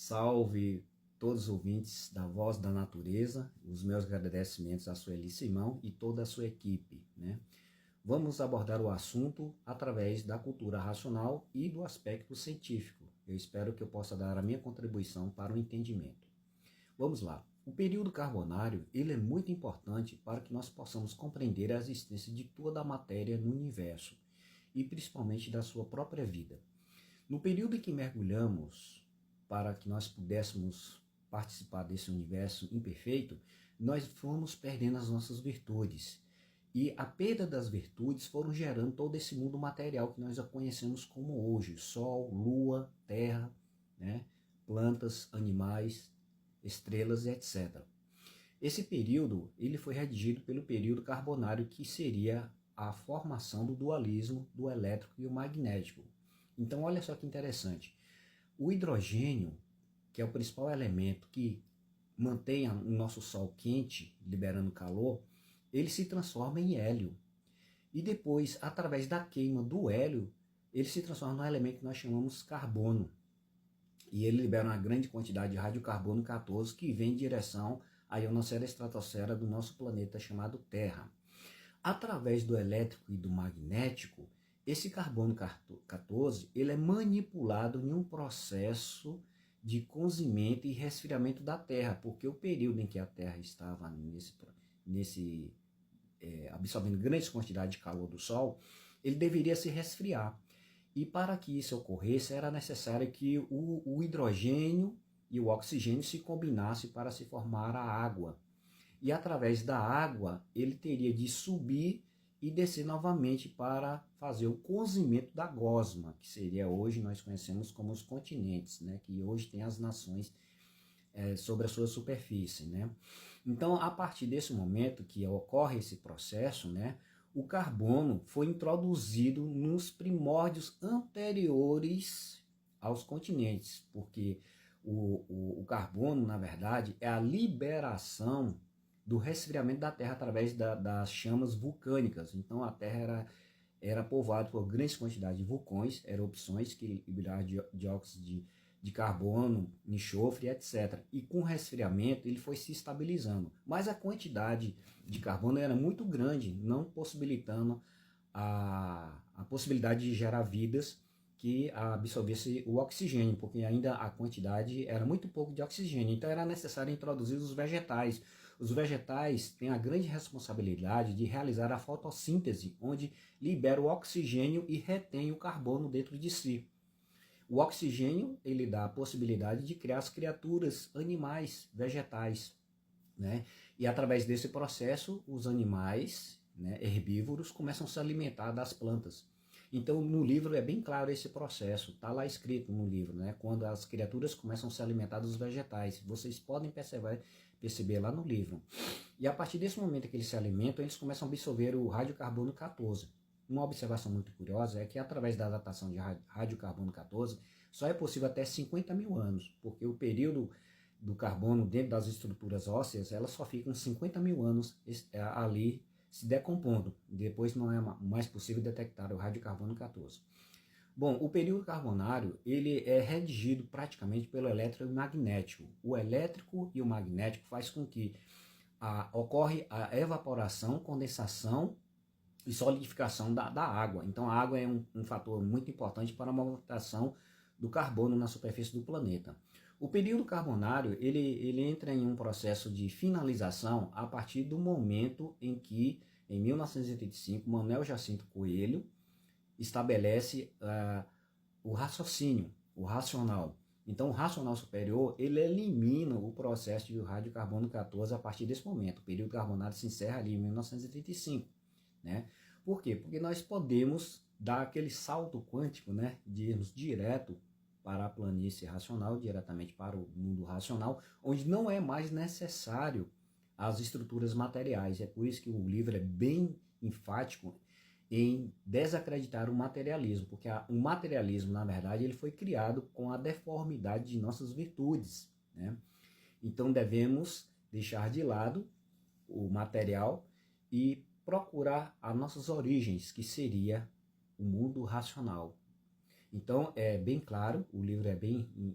Salve todos os ouvintes da Voz da Natureza, os meus agradecimentos à Sueli Simão e toda a sua equipe, né? Vamos abordar o assunto através da cultura racional e do aspecto científico. Eu espero que eu possa dar a minha contribuição para o entendimento. Vamos lá. O período carbonário ele é muito importante para que nós possamos compreender a existência de toda a matéria no universo e principalmente da sua própria vida. No período em que mergulhamos para que nós pudéssemos participar desse universo imperfeito, nós fomos perdendo as nossas virtudes. E a perda das virtudes foram gerando todo esse mundo material que nós já conhecemos como hoje. Sol, lua, terra, né? Plantas, animais, estrelas, etc. Esse período ele foi redigido pelo período carbonário, que seria a formação do dualismo do elétrico e o magnético. Então olha só que interessante. O hidrogênio, que é o principal elemento que mantém o nosso Sol quente, liberando calor, ele se transforma em hélio. E depois, através da queima do hélio, ele se transforma num elemento que nós chamamos carbono. E ele libera uma grande quantidade de radiocarbono 14 que vem em direção à ionosfera e estratosfera do nosso planeta chamado Terra. Através do elétrico e do magnético, esse carbono 14 ele é manipulado em um processo de cozimento e resfriamento da Terra, porque o período em que a Terra estava absorvendo grandes quantidades de calor do Sol, ele deveria se resfriar. E para que isso ocorresse, era necessário que o hidrogênio e o oxigênio se combinassem para se formar a água. E através da água, ele teria de subir e descer novamente para fazer o cozimento da gosma, que seria hoje nós conhecemos como os continentes, né? Que hoje tem as nações sobre a sua superfície, né? Então, a partir desse momento que ocorre esse processo, né, o carbono foi introduzido nos primórdios anteriores aos continentes, porque o carbono, na verdade, é a liberação do resfriamento da Terra através das chamas vulcânicas. Então, a Terra era povoada por grandes quantidades de vulcões, erupções que liberavam dióxido de carbono, enxofre, etc. E com o resfriamento ele foi se estabilizando. Mas a quantidade de carbono era muito grande, não possibilitando a possibilidade de gerar vidas que absorvesse o oxigênio, porque ainda a quantidade era muito pouco de oxigênio. Então era necessário introduzir os vegetais. Os vegetais têm a grande responsabilidade de realizar a fotossíntese, onde libera o oxigênio e retém o carbono dentro de si. O oxigênio ele dá a possibilidade de criar as criaturas, animais, vegetais, né? E através desse processo, os animais, né, herbívoros começam a se alimentar das plantas. Então, no livro é bem claro esse processo, está lá escrito no livro, né? Quando as criaturas começam a se alimentar dos vegetais. Vocês podem perceber lá no livro. E a partir desse momento que eles se alimentam, eles começam a absorver o radiocarbono 14. Uma observação muito curiosa é que através da datação de radiocarbono 14 só é possível até 50 mil anos, porque o período do carbono dentro das estruturas ósseas, elas só ficam 50 mil anos ali se decompondo. Depois não é mais possível detectar o radiocarbono 14. Bom, o período carbonário ele é redigido praticamente pelo elétrico e magnético. O elétrico e o magnético faz com que ocorre a evaporação, condensação e solidificação da água. Então a água é um fator muito importante para a movimentação do carbono na superfície do planeta. O período carbonário ele entra em um processo de finalização a partir do momento em que, em 1985, Manuel Jacinto Coelho estabelece o raciocínio, o racional. Então o racional superior ele elimina o processo de radiocarbono 14 a partir desse momento. O período carbonário se encerra ali em 1985. Né? Por quê? Porque nós podemos dar aquele salto quântico, né, de irmos direto para a planície racional, diretamente para o mundo racional, onde não é mais necessário as estruturas materiais. É por isso que o livro é bem enfático em desacreditar o materialismo, porque o materialismo, na verdade, ele foi criado com a deformidade de nossas virtudes, né? Então devemos deixar de lado o material e procurar as nossas origens, que seria o mundo racional. Então, é bem claro, o livro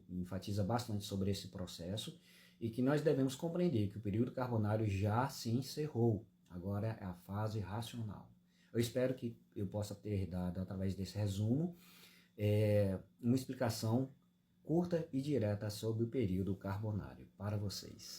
enfatiza bastante sobre esse processo e que nós devemos compreender que o período carbonário já se encerrou, agora é a fase racional. Eu espero que eu possa ter dado, através desse resumo, uma explicação curta e direta sobre o período carbonário para vocês.